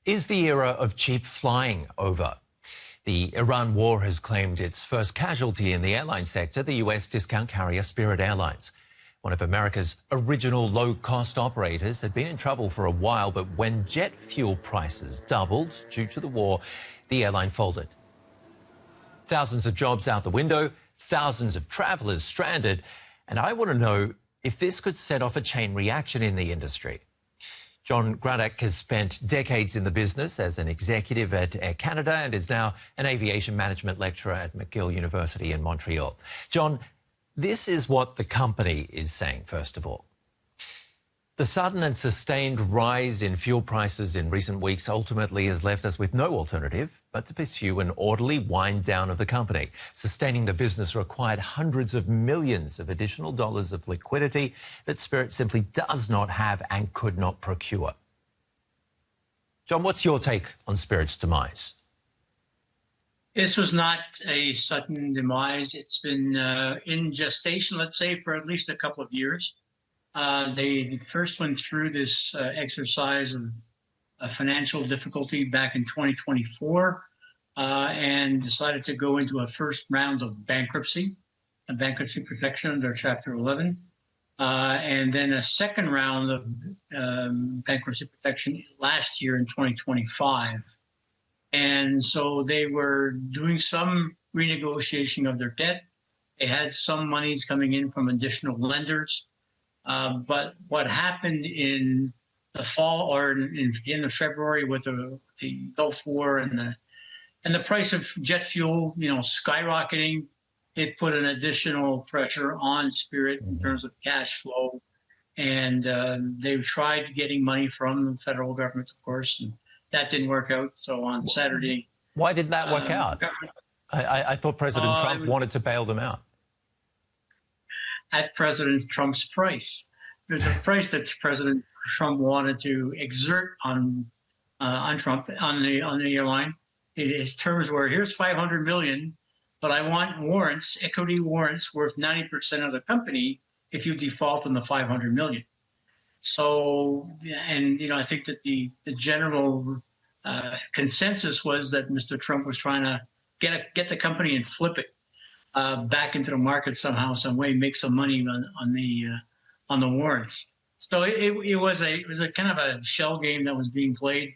Is the era of cheap flying over? The Iran war has claimed its first casualty in the airline sector, the US discount carrier Spirit Airlines. One of America's original low-cost operators had been in trouble for a while, but when jet fuel prices doubled due to the war, the airline folded. Thousands of jobs out the window, thousands of travellers stranded, and I want to know if this could set off a chain reaction in the industry. John Gradek has spent decades in the business as an executive at Air Canada and is now an aviation management lecturer at McGill University in Montreal. John, this is what the company is saying, first of all. The sudden and sustained rise in fuel prices in recent weeks ultimately has left us with no alternative but to pursue an orderly wind down of the company. Sustaining the business required hundreds of millions of additional dollars of liquidity that Spirit simply does not have and could not procure. John, what's your take on Spirit's demise? This was not a sudden demise. It's been in gestation, let's say, for at least a couple of years. They first went through this exercise of financial difficulty back in 2024 and decided to go into a first round of bankruptcy, a bankruptcy protection under Chapter 11, and then a second round of bankruptcy protection last year in 2025. And so they were doing some renegotiation of their debt. They had some monies coming in from additional lenders. But what happened in the fall or in the end of February with the Gulf War and the price of jet fuel, skyrocketing, it put an additional pressure on Spirit in terms of cash flow. And they tried getting money from the federal government, of course, and that didn't work out. So on Saturday... Why didn't that work out? I thought President Trump wanted to bail them out. At President Trump's price. There's a price that President Trump wanted to exert on Trump, on the airline. His terms were, here's $500 million, but I want warrants, equity warrants worth 90% of the company if you default on the $500 million. So, and, I think that the general consensus was that Mr. Trump was trying to get the company and flip it back into the market somehow, some way, make some money on the warrants. So it was a kind of a shell game that was being played.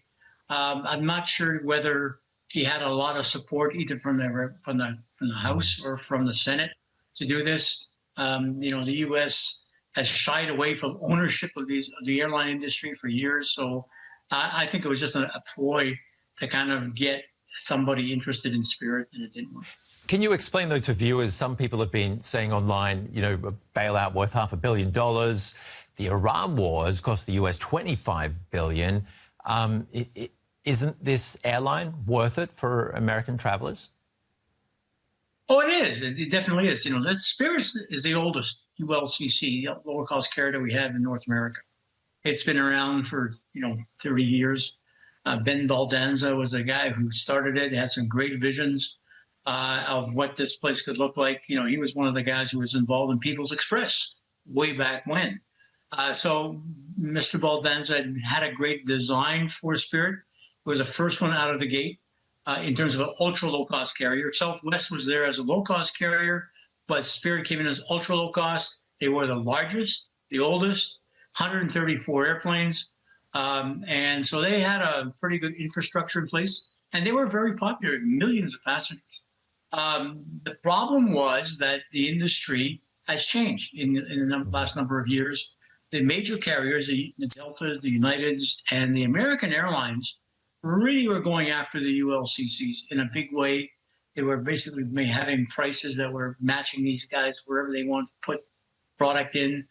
I'm not sure whether he had a lot of support either from the House or from the Senate to do this. The U.S. has shied away from ownership of the airline industry for years. So I think it was just a ploy to kind of get somebody interested in Spirit, and it didn't work. Can you explain, though, to viewers, some people have been saying online, a bailout worth $500 million. The Iran war has cost the US $25 billion. Isn't this airline worth it for American travelers? Oh, it is. It definitely is. Spirit is the oldest ULCC, lower cost carrier that we have in North America. It's been around for, 30 years. Ben Baldanza was the guy who started it. He had some great visions of what this place could look like. He was one of the guys who was involved in People's Express way back when. So Mr. Baldanza had a great design for Spirit. It was the first one out of the gate in terms of an ultra low-cost carrier. Southwest was there as a low-cost carrier, but Spirit came in as ultra low-cost. They were the largest, the oldest, 134 airplanes. And so they had a pretty good infrastructure in place, and they were very popular, millions of passengers. The problem was that the industry has changed in the last number of years. The major carriers, the Deltas, the Uniteds, and the American Airlines really were going after the ULCCs in a big way. They were basically having prices that were matching these guys wherever they wanted to put product in.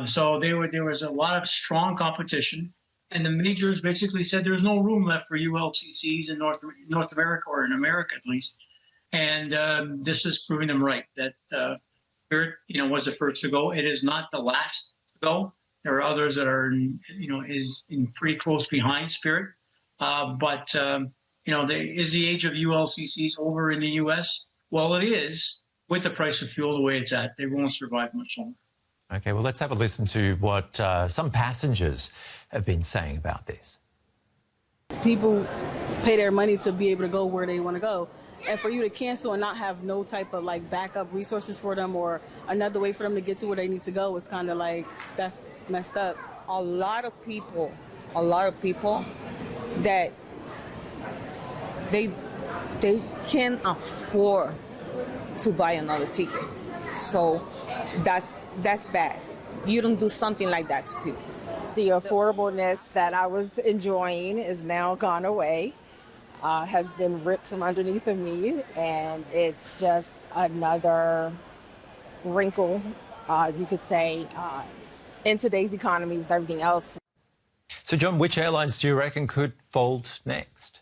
So there was a lot of strong competition. And the majors basically said there's no room left for ULCCs in North America, or in America at least. And this is proving them right, that Spirit, was the first to go. It is not the last to go. There are others that are, is pretty close behind Spirit. But is the age of ULCCs over in the U.S.? Well, it is, with the price of fuel the way it's at. They won't survive much longer. OK, well, let's have a listen to what some passengers have been saying about this. people pay their money to be able to go where they want to go. And for you to cancel and not have no type of like backup resources for them or another way for them to get to where they need to go is kind of like, that's messed up. A lot of people that they can't afford to buy another ticket. So that's bad. You don't do something like that to people. The affordableness that I was enjoying is now gone away, has been ripped from underneath of me, and it's just another wrinkle, you could say, in today's economy with everything else. So, John, which airlines do you reckon could fold next?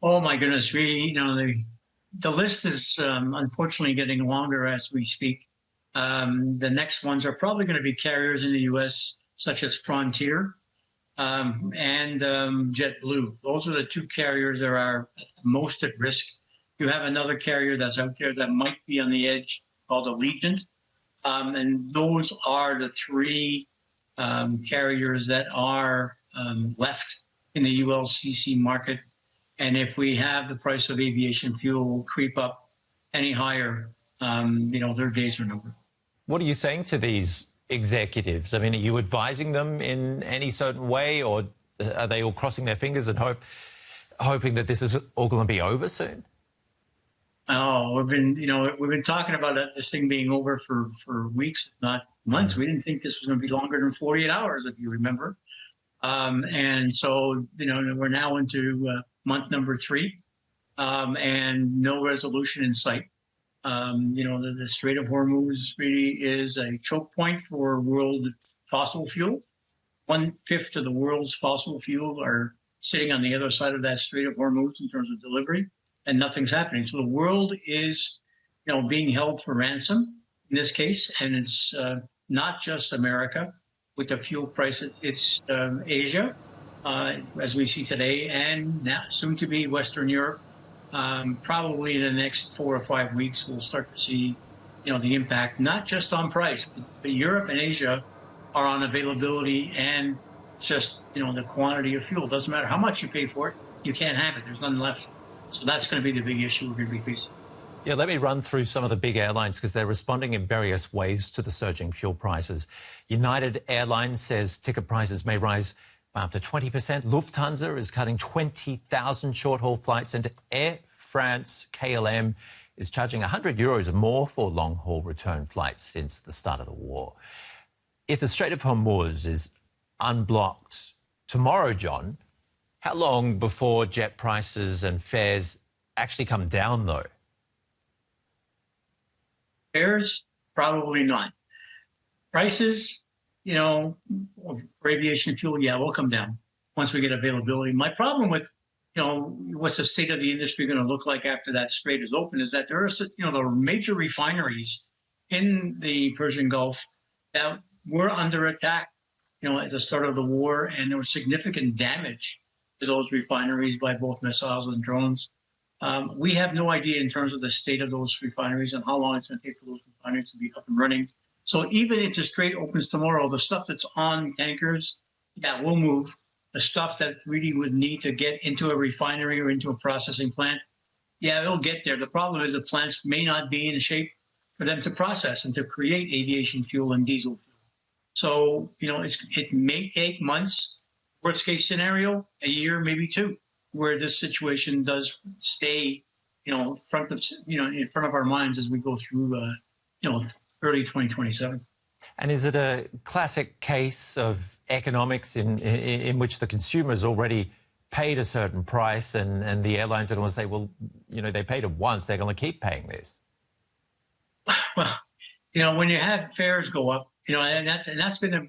Oh my goodness, the list is unfortunately getting longer as we speak. The next ones are probably going to be carriers in the U.S., such as Frontier and JetBlue. Those are the two carriers that are most at risk. You have another carrier that's out there that might be on the edge called Allegiant. And those are the three carriers that are left in the ULCC market. And if we have the price of aviation fuel creep up any higher, their days are numbered. What are you saying to these executives? I mean, are you advising them in any certain way, or are they all crossing their fingers and hoping that this is all going to be over soon? Oh, we've been talking about this thing being over for weeks, not months. We didn't think this was going to be longer than 48 hours, if you remember. And so, we're now into month number 3, and no resolution in sight. The Strait of Hormuz really is a choke point for world fossil fuel. 1/5 of the world's fossil fuel are sitting on the other side of that Strait of Hormuz in terms of delivery, and nothing's happening. So the world is, being held for ransom in this case, and it's not just America with the fuel prices. It's Asia, as we see today, and now soon to be Western Europe. Probably in the next 4 or 5 weeks, we'll start to see, the impact, not just on price, but Europe and Asia are on availability and just, the quantity of fuel. Doesn't matter how much you pay for it, you can't have it. There's none left. So that's going to be the big issue we're going to be facing. Yeah, let me run through some of the big airlines because they're responding in various ways to the surging fuel prices. United Airlines says ticket prices may rise by up to 20%. Lufthansa is cutting 20,000 short-haul flights, and Air France KLM is charging €100 more for long-haul return flights since the start of the war. If the Strait of Hormuz is unblocked tomorrow, John, how long before jet prices and fares actually come down, though? Fares, probably not. Prices, for aviation fuel, will come down once we get availability. My problem with, what's the state of the industry going to look like after that strait is open is that there are, there are major refineries in the Persian Gulf that were under attack, at the start of the war, and there was significant damage to those refineries by both missiles and drones. We have no idea in terms of the state of those refineries and how long it's going to take for those refineries to be up and running. So even if the strait opens tomorrow, the stuff that's on tankers, will move. The stuff that really would need to get into a refinery or into a processing plant, it'll get there. The problem is the plants may not be in shape for them to process and to create aviation fuel and diesel fuel. So, it may take months, worst case scenario, a year, maybe 2, where this situation does stay, in front of our minds as we go through, early 2027. And is it a classic case of economics in which the consumer's already paid a certain price and the airlines are going to say, well, they paid it once, they're going to keep paying this? Well, when you have fares go up, and that's been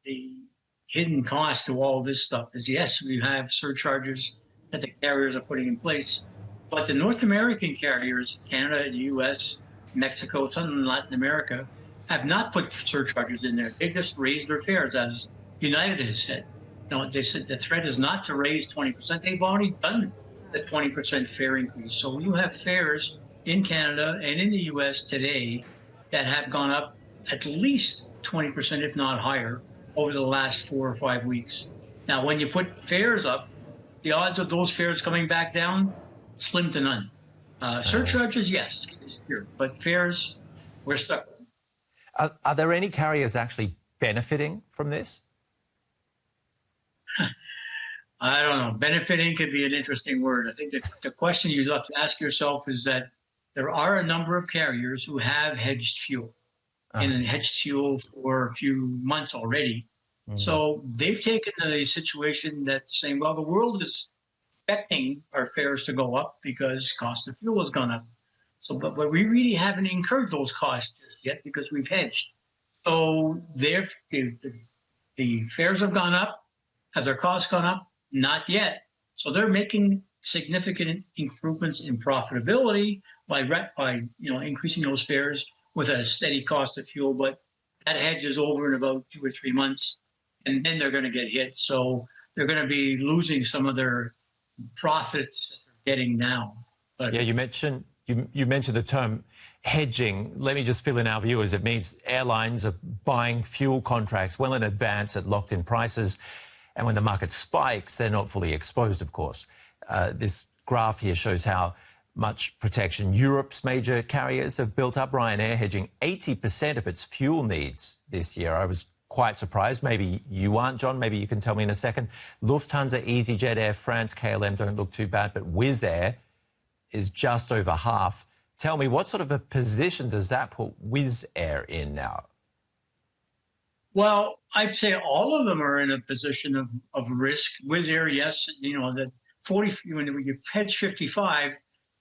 the hidden cost to all this stuff is, yes, we have surcharges that the carriers are putting in place, but the North American carriers, Canada, the U.S., Mexico, some in Latin America, have not put surcharges in there. They just raised their fares, as United has said. They said the threat is not to raise 20%. They've already done the 20% fare increase. So you have fares in Canada and in the U.S. today that have gone up at least 20%, if not higher, over the last 4 or 5 weeks. Now, when you put fares up, the odds of those fares coming back down, slim to none. Surcharges, yes, sure, but fares, we're stuck. Are there any carriers actually benefiting from this? I don't know. Benefiting could be an interesting word. I think the question you have to ask yourself is that there are a number of carriers who have hedged fuel and hedged fuel for a few months already. So they've taken a situation that saying, well, the world is expecting our fares to go up because cost of fuel has gone up. So, but we really haven't incurred those costs yet because we've hedged. So the fares have gone up. Has their costs gone up? Not yet. So they're making significant improvements in profitability by increasing those fares with a steady cost of fuel. But that hedge is over in about 2 or 3 months, and then they're going to get hit. So they're going to be losing some of their profits that they're getting now. But yeah, you mentioned the term hedging. Let me just fill in our viewers. It means airlines are buying fuel contracts well in advance at locked-in prices. And when the market spikes, they're not fully exposed, of course. This graph here shows how much protection Europe's major carriers have built up. Ryanair hedging 80% of its fuel needs this year. I was quite surprised. Maybe you aren't, John. Maybe you can tell me in a second. Lufthansa, EasyJet, Air France, KLM don't look too bad, but Wizz Air is just over half. Tell me, what sort of a position does that put Wizz Air in now? Well, I'd say all of them are in a position of risk. Wizz Air, yes, that 40, when you hedge 55,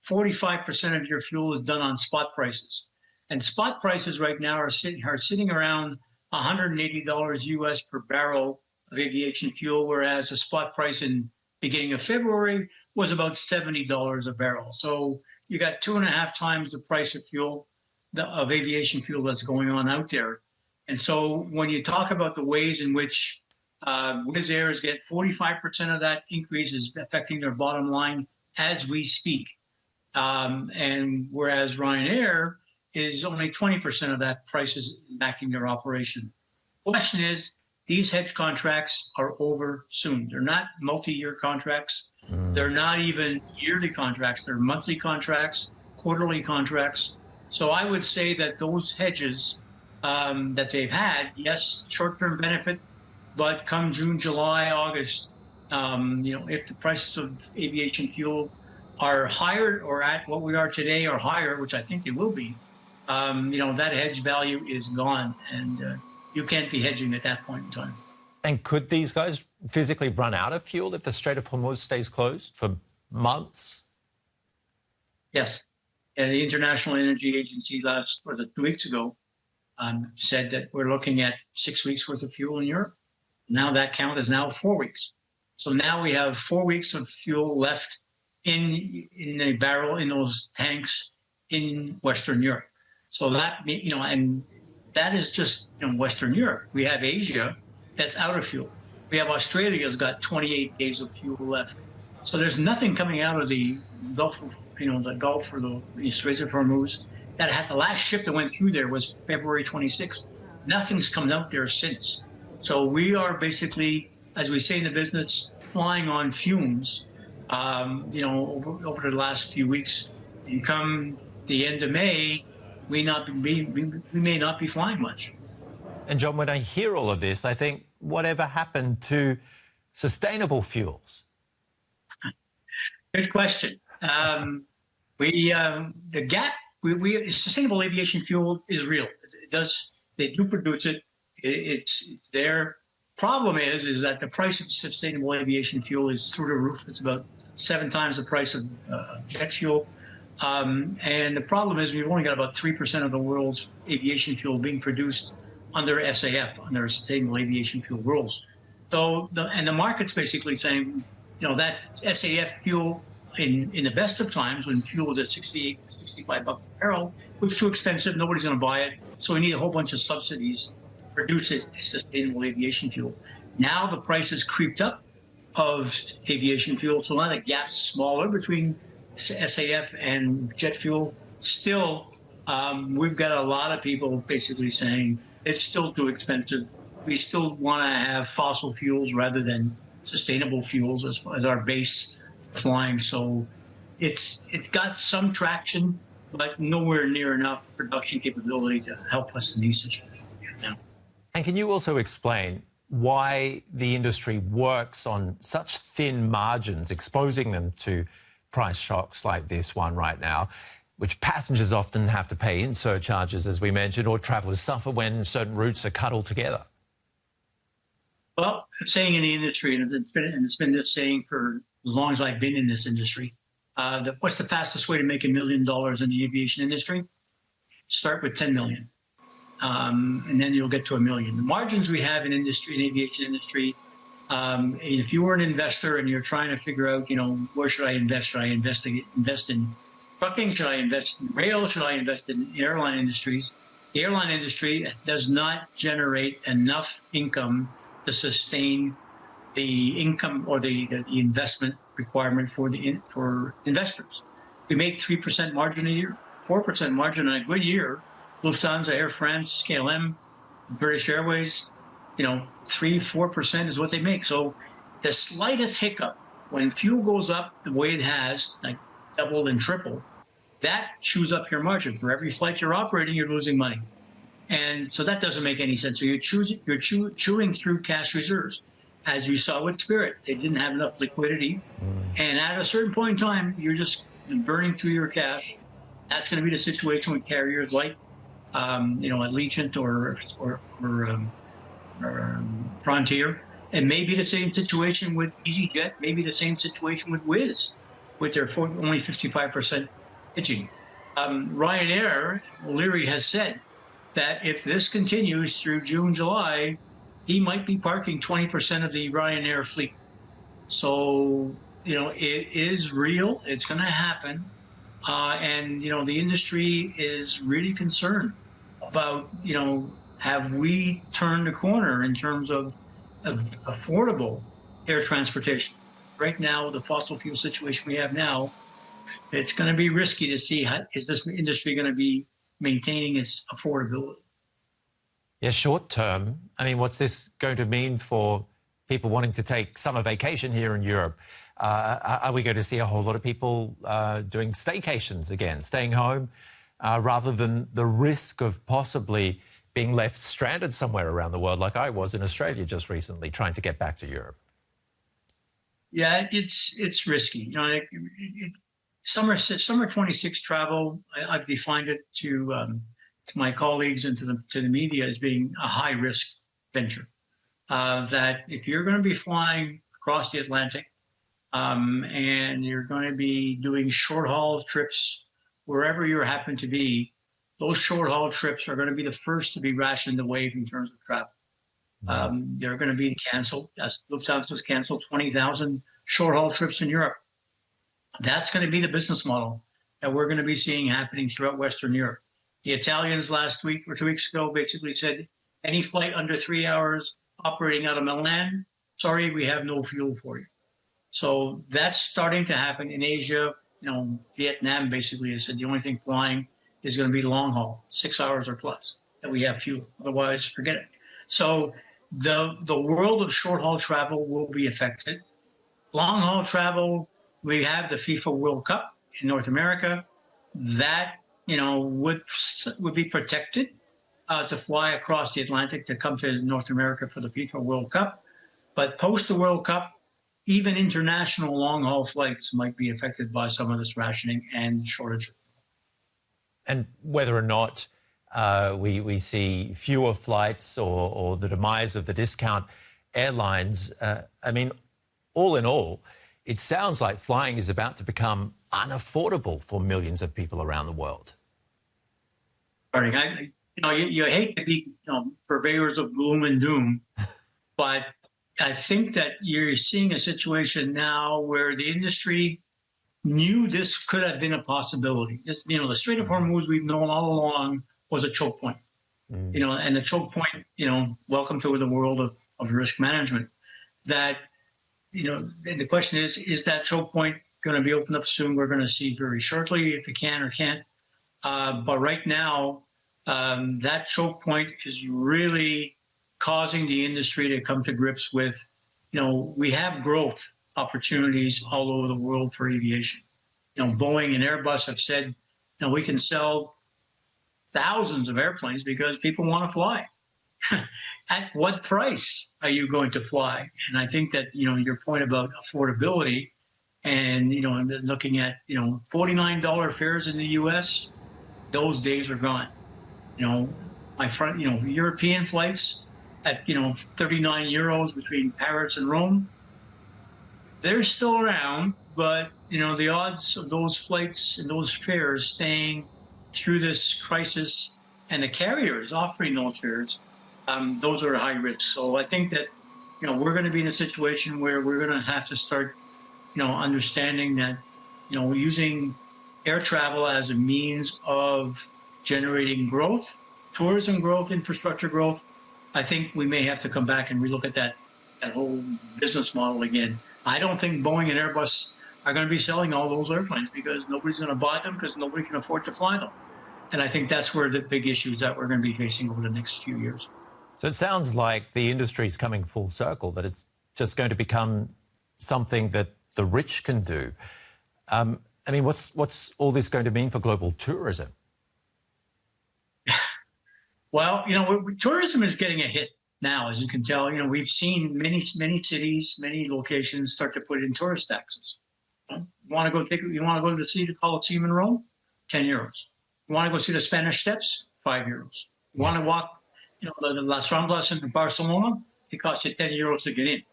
45% of your fuel is done on spot prices. And spot prices right now are sitting around $180 US per barrel of aviation fuel, whereas the spot price in beginning of February was about $70 a barrel. So you got 2.5 times the price of fuel, of aviation fuel that's going on out there. And so when you talk about the ways in which Wizz Airs get 45% of that increase is affecting their bottom line as we speak. And whereas Ryanair is only 20% of that price is backing their operation. The question is, these hedge contracts are over soon. They're not multi-year contracts. They're not even yearly contracts. They're monthly contracts, quarterly contracts. So I would say that those hedges that they've had, yes, short-term benefit, but come June, July, August, if the prices of aviation fuel are higher or at what we are today or higher, which I think they will be, that hedge value is gone, and you can't be hedging at that point in time. And could these guys physically run out of fuel if the Strait of Hormuz stays closed for months? Yes. And the International Energy Agency 2 weeks ago said that we're looking at 6 weeks worth of fuel in Europe. Now that count is now 4 weeks. So now we have 4 weeks of fuel left in a barrel, in those tanks in Western Europe. So that, and that is just Western Europe. We have Asia that's out of fuel. We have Australia's got 28 days of fuel left. So there's nothing coming out of the Gulf of, the Gulf or the Straits of Hormuz. The last ship that went through there was February 26th. Nothing's come out there since. So we are basically, as we say in the business, flying on fumes, over the last few weeks. And come the end of May, we may not be flying much. And John, when I hear all of this, I think, whatever happened to sustainable fuels? Good question. The gap, sustainable aviation fuel is real. They do produce it. It's their problem is that the price of sustainable aviation fuel is through the roof. It's about 7 times the price of jet fuel. And the problem is we've only got about 3% of the world's aviation fuel being produced under SAF, under Sustainable Aviation Fuel rules. So, the market's basically saying, that SAF fuel in the best of times when fuel was at 68, 65 bucks a barrel, was too expensive. Nobody's going to buy it. So we need a whole bunch of subsidies to produce sustainable aviation fuel. Now the price has creeped up of aviation fuel. So now the gap's smaller between SAF and jet fuel. Still, we've got a lot of people basically saying it's still too expensive. We still want to have fossil fuels rather than sustainable fuels as our base flying. So it's got some traction, but nowhere near enough production capability to help us in these situations now. And can you also explain why the industry works on such thin margins, exposing them to price shocks like this one right now, which passengers often have to pay in surcharges, as we mentioned, or travellers suffer when certain routes are cut altogether? Well, saying in the industry, and it's been this saying for as long as I've been in this industry, what's the fastest way to make $1 million in the aviation industry? Start with 10 million. And then you'll get to 1 million. The margins we have in aviation industry, if you were an investor and you're trying to figure out, where should I invest? Should I invest in trucking? Should I invest in rail? Should I invest in airline industries? The airline industry does not generate enough income to sustain the income or the investment requirement for investors. We make 3% margin a year, 4% margin on a good year. Lufthansa, Air France, KLM, British Airways, 3-4% is what they make. So the slightest hiccup when fuel goes up the way it has, like double and triple, that chews up your margin. For every flight you're operating, you're losing money. And so that doesn't make any sense. So you're chewing through cash reserves. As you saw with Spirit, they didn't have enough liquidity. And at a certain point in time, you're just burning through your cash. That's going to be the situation with carriers like Allegiant or Frontier. And maybe the same situation with EasyJet, maybe the same situation with Wizz, with their only 55% hedging. Ryanair, O'Leary has said that if this continues through June, July, he might be parking 20% of the Ryanair fleet. So, it is real. It's going to happen. And, the industry is really concerned about, have we turned the corner in terms of affordable air transportation? Right now, the fossil fuel situation we have now, it's going to be risky to see is this industry going to be maintaining its affordability. Yeah, short term, what's this going to mean for people wanting to take summer vacation here in Europe? Are we going to see a whole lot of people doing staycations again, staying home, rather than the risk of possibly being left stranded somewhere around the world like I was in Australia just recently, trying to get back to Europe? Yeah, it's risky. Summer 26 travel, I've defined it to my colleagues and to the media as being a high risk venture. That if you're going to be flying across the Atlantic and you're going to be doing short haul trips wherever you happen to be, those short haul trips are going to be the first to be rationed away in terms of travel. They're going to be canceled. Lufthansa has canceled 20,000 short haul trips in Europe. That's going to be the business model that we're going to be seeing happening throughout Western Europe. The Italians last week or 2 weeks ago basically said, any flight under 3 hours operating out of Milan, sorry, we have no fuel for you. So that's starting to happen in Asia. Vietnam basically has said the only thing flying is going to be long haul, 6 hours or plus, that we have fuel. Otherwise, forget it. So the world of short haul travel will be affected. Long haul travel, we have the FIFA World Cup in North America. That would be protected to fly across the Atlantic to come to North America for the FIFA World Cup. But post the World Cup, even international long-haul flights might be affected by some of this rationing and shortage of fuel. And whether or not we see fewer flights or the demise of the discount airlines, all in all, it sounds like flying is about to become unaffordable for millions of people around the world. You hate to be purveyors of gloom and doom, but I think that you're seeing a situation now where the industry knew this could have been a possibility. The Strait of Hormuz we've known all along was a choke point. And the choke point, welcome to the world of risk management. That, the question is that choke point going to be opened up soon? We're going to see very shortly if it can or can't. But right now, that choke point is really causing the industry to come to grips with we have growth opportunities all over the world for aviation. Boeing and Airbus have said, we can sell thousands of airplanes because people want to fly. At what price are you going to fly? And I think that, your point about affordability and, looking at, $49 fares in the U.S., those days are gone. European flights at, 39 euros between Paris and Rome, they're still around, but, the odds of those flights and those fares staying through this crisis and the carriers offering those fares, those are high risk. So I think that, we're going to be in a situation where we're going to have to start, understanding that, using air travel as a means of generating growth, tourism growth, infrastructure growth. I think we may have to come back and relook at that whole business model again. I don't think Boeing and Airbus are going to be selling all those airplanes because nobody's going to buy them because nobody can afford to fly them. And I think that's where the big issues that we're going to be facing over the next few years. So it sounds like the industry's coming full circle, that it's just going to become something that the rich can do. What's all this going to mean for global tourism? Well, tourism is getting a hit now, as you can tell. We've seen many cities, many locations start to put in tourist taxes. You want to go see the Colosseum in Rome? 10 euros. You want to go see the Spanish Steps? 5 euros. You want to walk, the Las Ramblas in Barcelona? It costs you 10 euros to get in.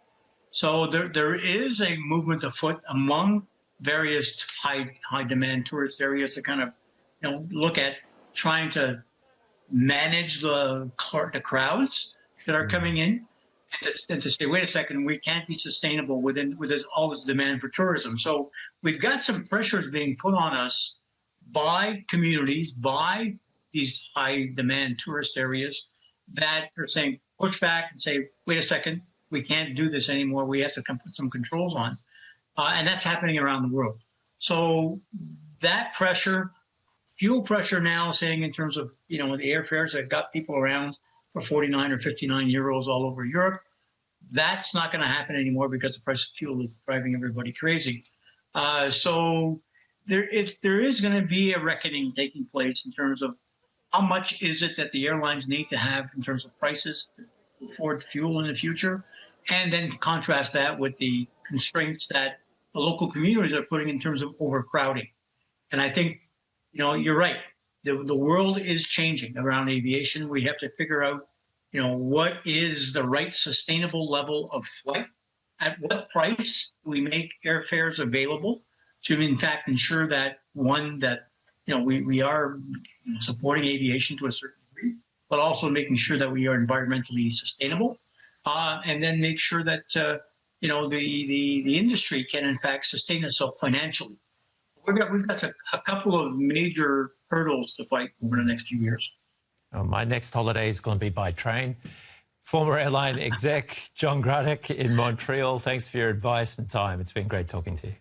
So there is a movement afoot among various high demand tourist areas to kind of, look at trying to manage the crowds that are coming in, and to say, wait a second, we can't be sustainable with all this demand for tourism. So we've got some pressures being put on us by communities, by these high demand tourist areas that are saying, push back and say, wait a second, we can't do this anymore. We have to put some controls on. And that's happening around the world. So that pressure, fuel pressure now, saying in terms of, the airfares that got people around for 49 or 59 euros all over Europe, that's not going to happen anymore because the price of fuel is driving everybody crazy. So there is going to be a reckoning taking place in terms of how much is it that the airlines need to have in terms of prices to afford fuel in the future, and then contrast that with the constraints that the local communities are putting in terms of overcrowding. And I think, you're right. The world is changing around aviation. We have to figure out, what is the right sustainable level of flight? At what price we make airfares available to, in fact, ensure that, one, that, we are supporting aviation to a certain degree, but also making sure that we are environmentally sustainable, and then make sure that, the industry can, in fact, sustain itself financially. We've got a couple of major hurdles to fight over the next few years. My next holiday is going to be by train. Former airline exec John Gradek in Montreal, thanks for your advice and time. It's been great talking to you.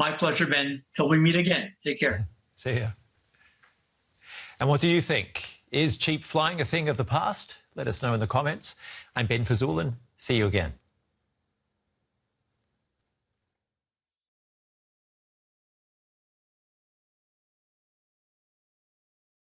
My pleasure, Ben. Till we meet again. Take care. See ya. And what do you think? Is cheap flying a thing of the past? Let us know in the comments. I'm Ben Fajzullin. See you again.